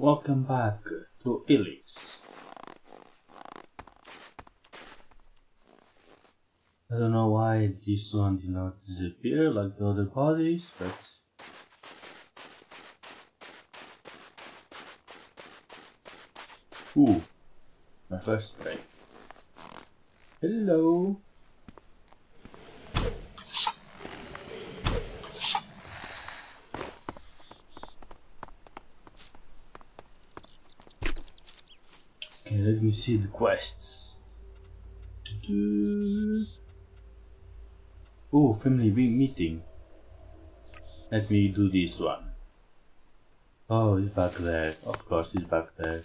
Welcome back to ELEX. I don't know why this one did not disappear like the other bodies, but... Ooh, my first spray. Hello! Okay, let me see the quests. Oh, family meeting. Let me do this one. Oh, he's back there. Of course, he's back there.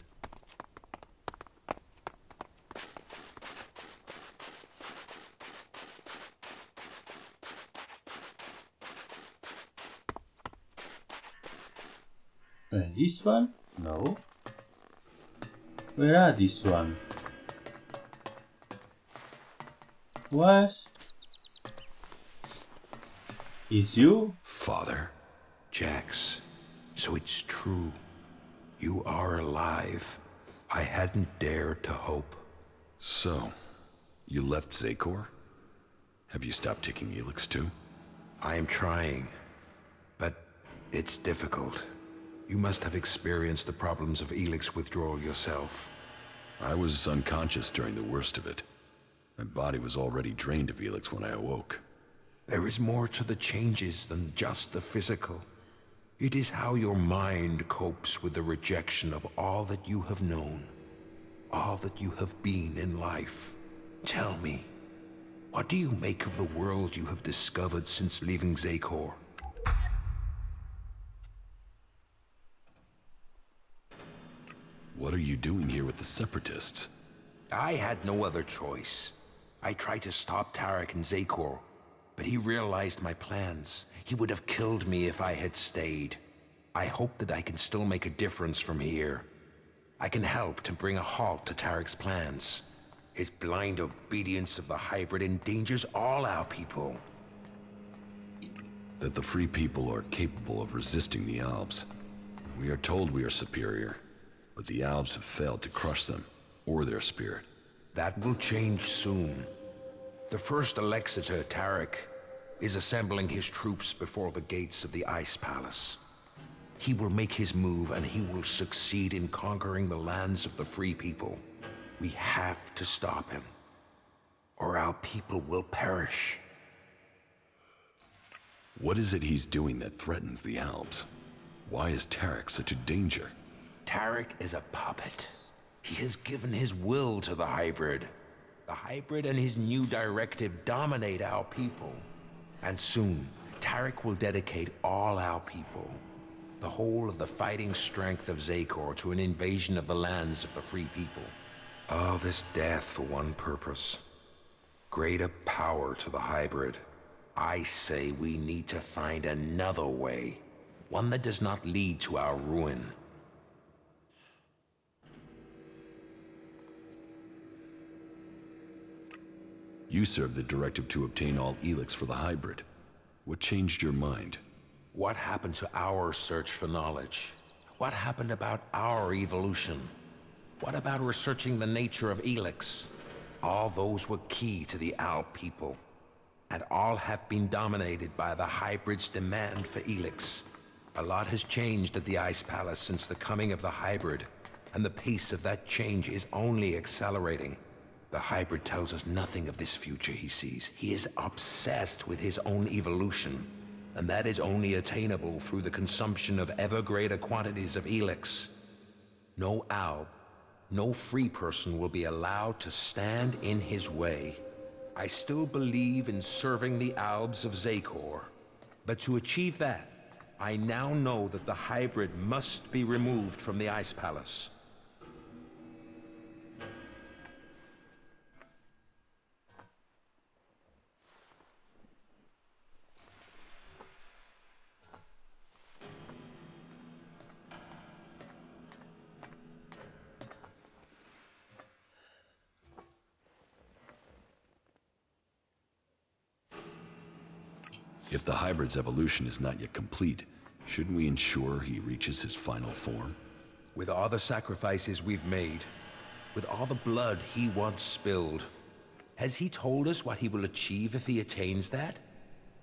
This one? No. Where are this one? What? Is you? Father, Jax, so it's true. You are alive. I hadn't dared to hope. So, you left Zakor? Have you stopped taking ELEX too? I am trying, but it's difficult. You must have experienced the problems of ELEX withdrawal yourself. I was unconscious during the worst of it. My body was already drained of ELEX when I awoke. There is more to the changes than just the physical. It is how your mind copes with the rejection of all that you have known, all that you have been in life. Tell me, what do you make of the world you have discovered since leaving Zakor? What are you doing here with the Separatists? I had no other choice. I tried to stop Tarek in Zakor, but he realized my plans. He would have killed me if I had stayed. I hope that I can still make a difference from here. I can help to bring a halt to Tarek's plans. His blind obedience of the hybrid endangers all our people. That the free people are capable of resisting the Albs. We are told we are superior, but the Albs have failed to crush them, or their spirit. That will change soon. The first Alexitor, Tarek, is assembling his troops before the gates of the Ice Palace. He will make his move and he will succeed in conquering the lands of the free people. We have to stop him, or our people will perish. What is it he's doing that threatens the Albs? Why is Tarek such a danger? Tarek is a puppet. He has given his will to the hybrid. The hybrid and his new directive dominate our people. And soon, Tarek will dedicate all our people, the whole of the fighting strength of Zakor, to an invasion of the lands of the free people. All this death for one purpose. Greater power to the hybrid. I say we need to find another way. One that does not lead to our ruin. You served the directive to obtain all ELEX for the hybrid. What changed your mind? What happened to our search for knowledge? What happened about our evolution? What about researching the nature of ELEX? All those were key to the Alb people. And all have been dominated by the hybrid's demand for ELEX. A lot has changed at the Ice Palace since the coming of the hybrid, and the pace of that change is only accelerating. The hybrid tells us nothing of this future he sees. He is obsessed with his own evolution, and that is only attainable through the consumption of ever greater quantities of ELEX. No Alb, no free person will be allowed to stand in his way. I still believe in serving the Albs of Zakor, but to achieve that, I now know that the hybrid must be removed from the Ice Palace. If the hybrid's evolution is not yet complete, shouldn't we ensure he reaches his final form? With all the sacrifices we've made, with all the blood he once spilled, has he told us what he will achieve if he attains that?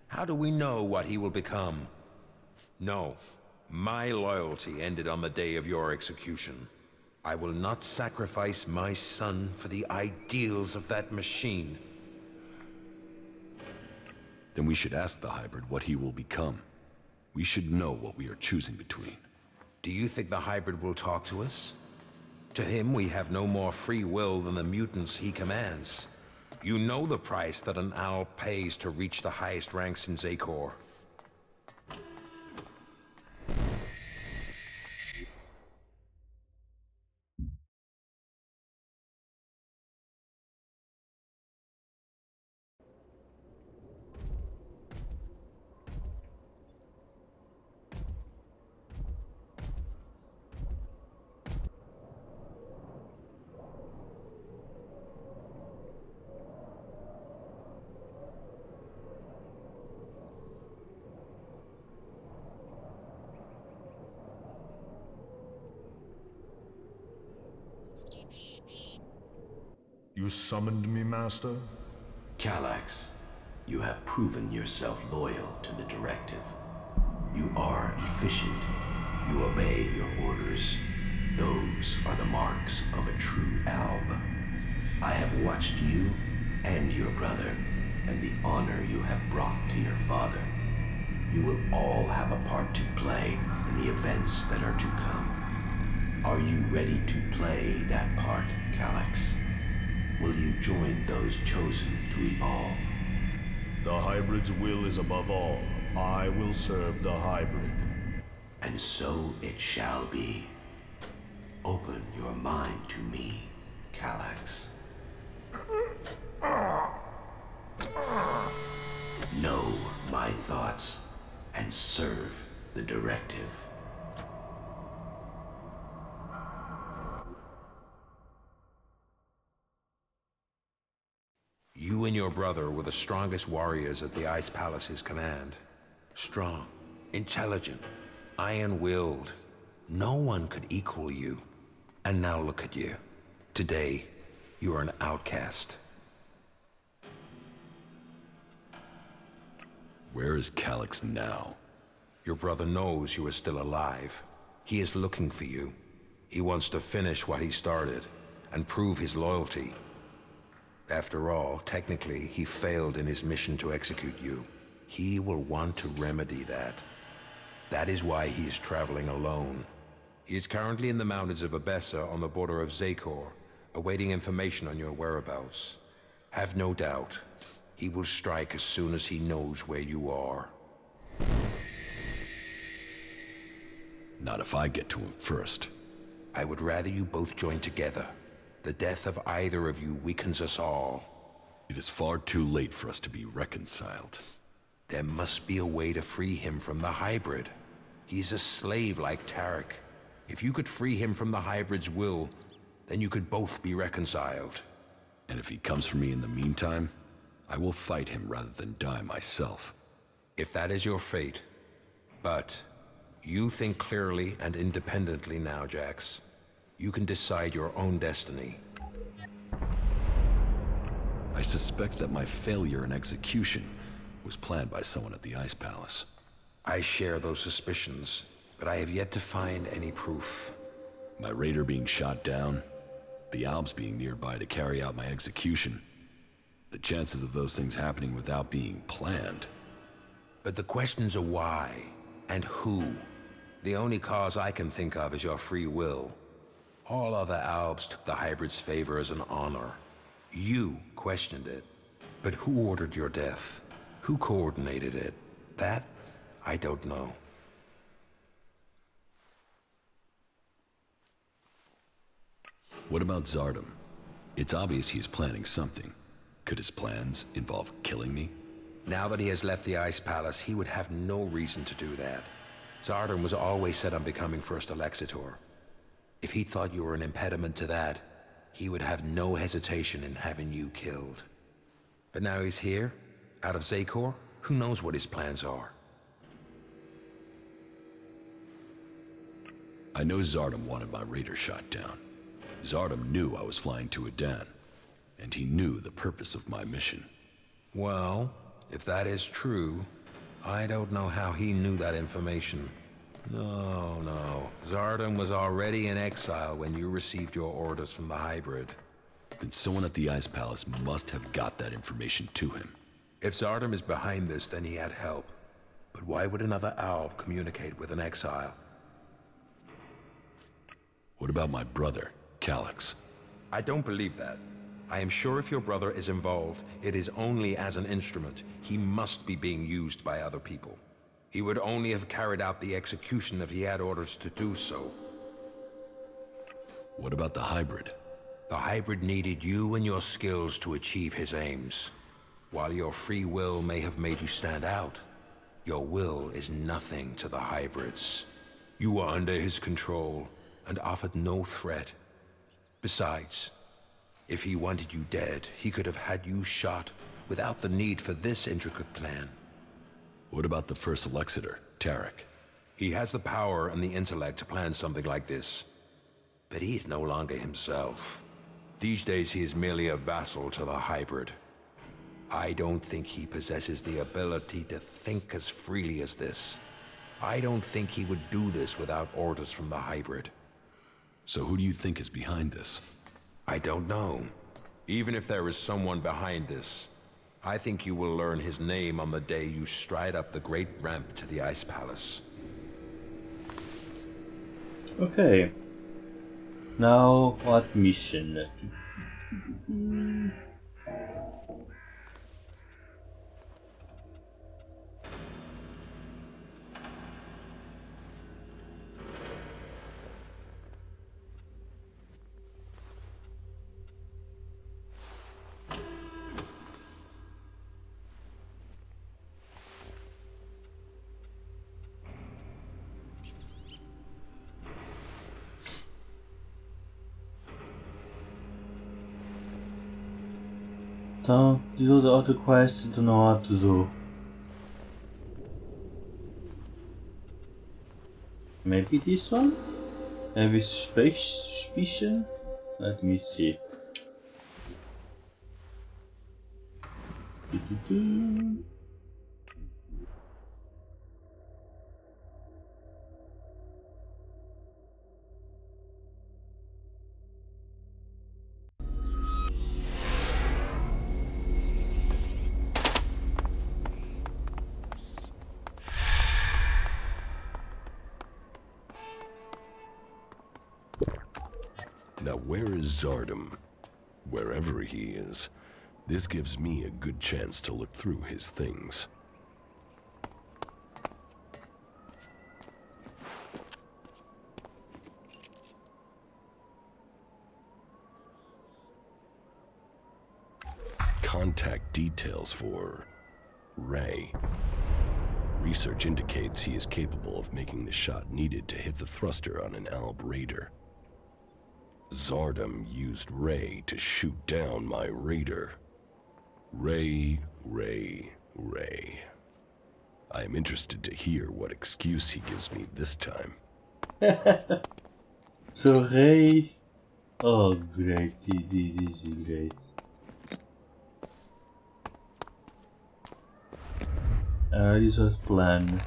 How do we know what he will become? No, my loyalty ended on the day of your execution. I will not sacrifice my son for the ideals of that machine. Then we should ask the hybrid what he will become. We should know what we are choosing between. Do you think the hybrid will talk to us? To him, we have no more free will than the mutants he commands. You know the price that an owl pays to reach the highest ranks in Zakor. You summoned me, Master? Calax, you have proven yourself loyal to the directive. You are efficient. You obey your orders. Those are the marks of a true alb. I have watched you and your brother, and the honor you have brought to your father. You will all have a part to play in the events that are to come. Are you ready to play that part, Calax? Will you join those chosen to evolve? The hybrid's will is above all. I will serve the hybrid. And so it shall be. Open your mind to me, Calax. Know my thoughts and serve the directive. You and your brother were the strongest warriors at the Ice Palace's command. Strong, intelligent, iron-willed. No one could equal you. And now look at you. Today, you are an outcast. Where is Calax now? Your brother knows you are still alive. He is looking for you. He wants to finish what he started and prove his loyalty. After all, technically, he failed in his mission to execute you. He will want to remedy that. That is why he is traveling alone. He is currently in the mountains of Abessa on the border of Zakor, awaiting information on your whereabouts. Have no doubt, he will strike as soon as he knows where you are. Not if I get to him first. I would rather you both join together. The death of either of you weakens us all. It is far too late for us to be reconciled. There must be a way to free him from the hybrid. He's a slave like Tarek. If you could free him from the hybrid's will, then you could both be reconciled. And if he comes for me in the meantime, I will fight him rather than die myself. If that is your fate. But you think clearly and independently now, Jax. You can decide your own destiny. I suspect that my failure in execution was planned by someone at the Ice Palace. I share those suspicions, but I have yet to find any proof. My raider being shot down, the Albs being nearby to carry out my execution. The chances of those things happening without being planned. But the questions are why and who. The only cause I can think of is your free will. All other Albs took the hybrid's favor as an honor. You questioned it. But who ordered your death? Who coordinated it? That, I don't know. What about Zardom? It's obvious he's planning something. Could his plans involve killing me? Now that he has left the Ice Palace, he would have no reason to do that. Zardom was always set on becoming First Alexitor. If he thought you were an impediment to that, he would have no hesitation in having you killed. But now he's here, out of Zakor, who knows what his plans are? I I know Zardom wanted my raider shot down. Zardom knew I was flying to Adan, and he knew the purpose of my mission. Well, if that is true, I don't know how he knew that information. No. Zardom was already in exile when you received your orders from the hybrid. Then someone at the Ice Palace must have got that information to him. If Zardom is behind this, then he had help. But why would another Alb communicate with an exile? What about my brother, Calyx? I don't believe that. I am sure if your brother is involved, it is only as an instrument. He must be being used by other people. He would only have carried out the execution if he had orders to do so. What about the hybrid? The hybrid needed you and your skills to achieve his aims. While your free will may have made you stand out, your will is nothing to the hybrids. You were under his control and offered no threat. Besides, if he wanted you dead, he could have had you shot without the need for this intricate plan. What about the first Alexitor, Tarek? He has the power and the intellect to plan something like this. But he is no longer himself. These days he is merely a vassal to the hybrid. I don't think he possesses the ability to think as freely as this. I don't think he would do this without orders from the hybrid. So who do you think is behind this? I don't know. Even if there is someone behind this, I think you will learn his name on the day you stride up the great ramp to the Ice Palace. Okay. Now, what mission? So, do the other quests, don't know what to do. Maybe this one? Have a suspicion? Let me see. Now where is Zardom? Wherever he is, this gives me a good chance to look through his things. Contact details for Ray. Research indicates he is capable of making the shot needed to hit the thruster on an Alb raider. Zardom used Ray to shoot down my raider. Ray. I am interested to hear what excuse he gives me this time. So Ray... Oh great, this is great. This was plan.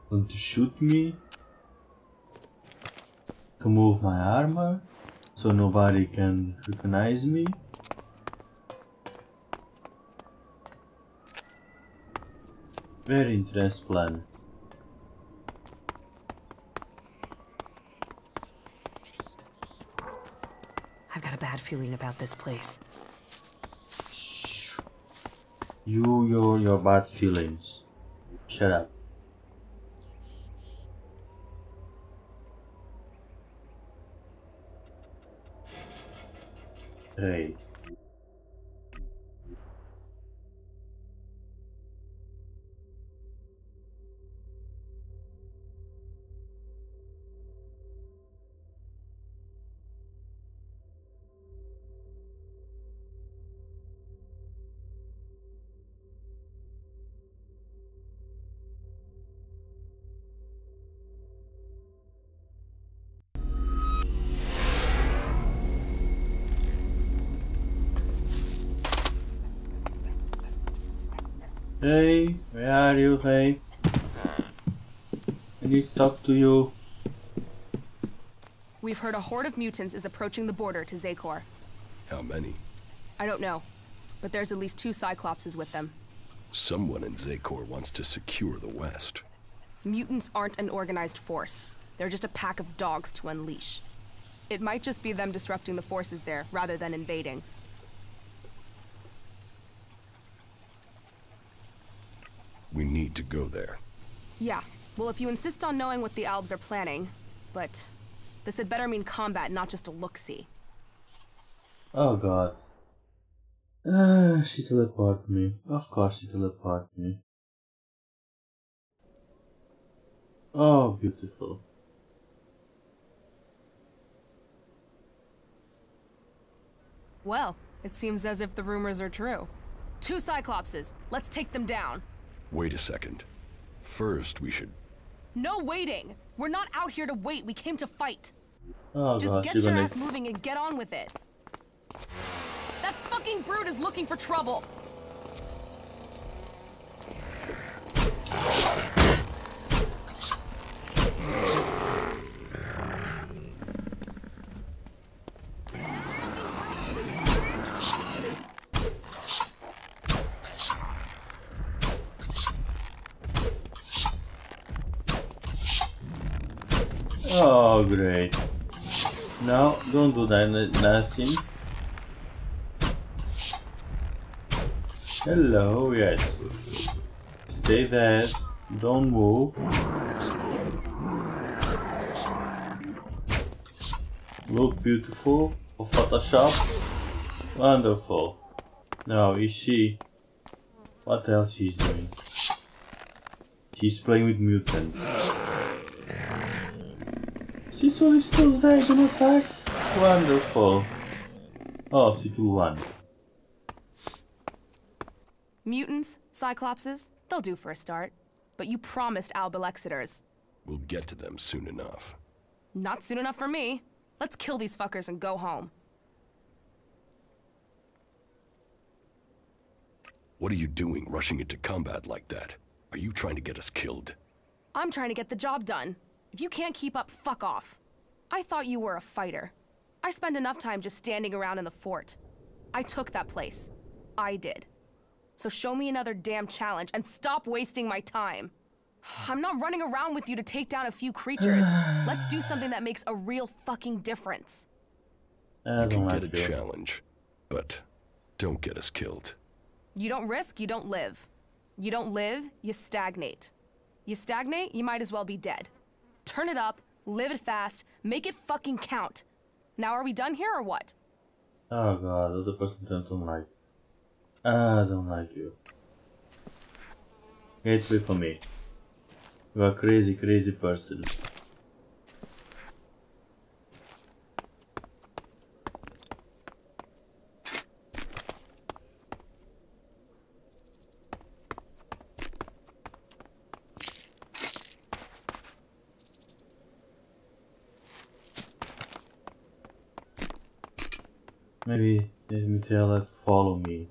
Want to shoot me? To move my armor? So nobody can recognize me? Very interesting plan. I've got a bad feeling about this place. Your bad feelings. Shut up. Hey. Hey, where are you, hey? I need to talk to you. We've heard a horde of mutants is approaching the border to Zakor. How many? I don't know, but there's at least 2 Cyclopses with them. Someone in Zakor wants to secure the West. Mutants aren't an organized force. They're just a pack of dogs to unleash. It might just be them disrupting the forces there, rather than invading. We need to go there. Yeah, well, if you insist on knowing what the Albs are planning, but this had better mean combat, not just a look-see. Oh god. She teleported me. Of course she teleported me. Oh, beautiful. Well, it seems as if the rumors are true. 2 Cyclopses. Let's take them down. Wait a second. First, we should... No waiting! We're not out here to wait, we came to fight. Oh Just gosh, get you're your gonna... ass moving and get on with it. That fucking brute is looking for trouble! Oh great. No, don't do that, nothing. Hello, yes. Stay there, don't move. Look beautiful for Photoshop. Wonderful. Now, is she... What else she's doing? She's playing with mutants. She's only still there, gonna attack? Wonderful. Oh, Sequel 1. Mutants, Cyclopses, they'll do for a start. But you promised Albelexiters. We'll get to them soon enough. Not soon enough for me. Let's kill these fuckers and go home. What are you doing, rushing into combat like that? Are you trying to get us killed? I'm trying to get the job done. If you can't keep up, fuck off. I thought you were a fighter. I spend enough time just standing around in the fort. I took that place. I did. So show me another damn challenge and stop wasting my time. I'm not running around with you to take down a few creatures. Let's do something that makes a real fucking difference. I You can don't get like a you. challenge, but don't get us killed. You don't risk, you don't live. You don't live, you stagnate. You stagnate, you might as well be dead. Turn it up, live it fast, make it fucking count. Now are we done here or what? Oh god, the other person I don't like. I don't like you. Get away from me. You are a crazy, crazy person. Maybe let me tell her to follow me.